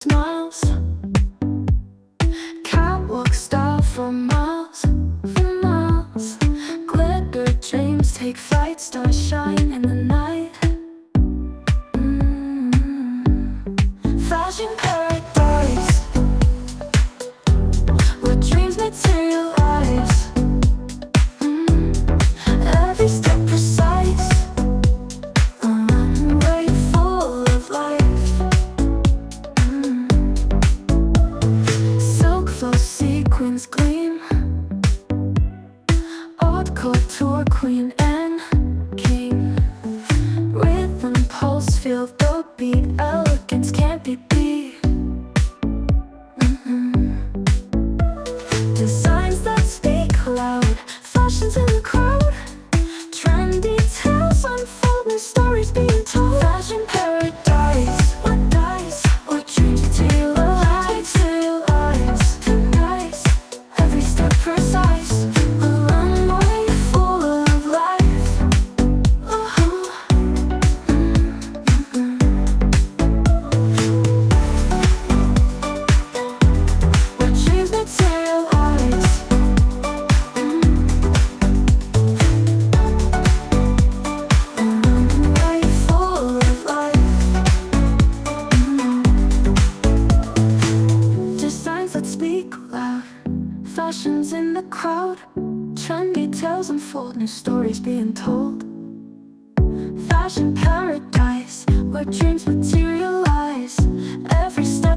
Smiles, catwalk style for miles, for miles. Glitter dreams take flight, stars shine in the night. Fashion paradise, where dreams materialize. Every step precise, a runway full of life. Silk flow sequins gleam, haute couture queen and king. Rhythm pulse, feel the beat, elegance can't be beat. Designs that speak loud, fashions in the crowd. Trendy tales unfold, new stories being told. Fashion paradise, what dies, what dreams materialize, nice. Every step precise, a runway full of life. What dreams materialize. A runway full of life. Designs that speak loud, fashions in the crowd. Trendy tales unfold, new stories being told. Fashion paradise, where dreams materialize. Every step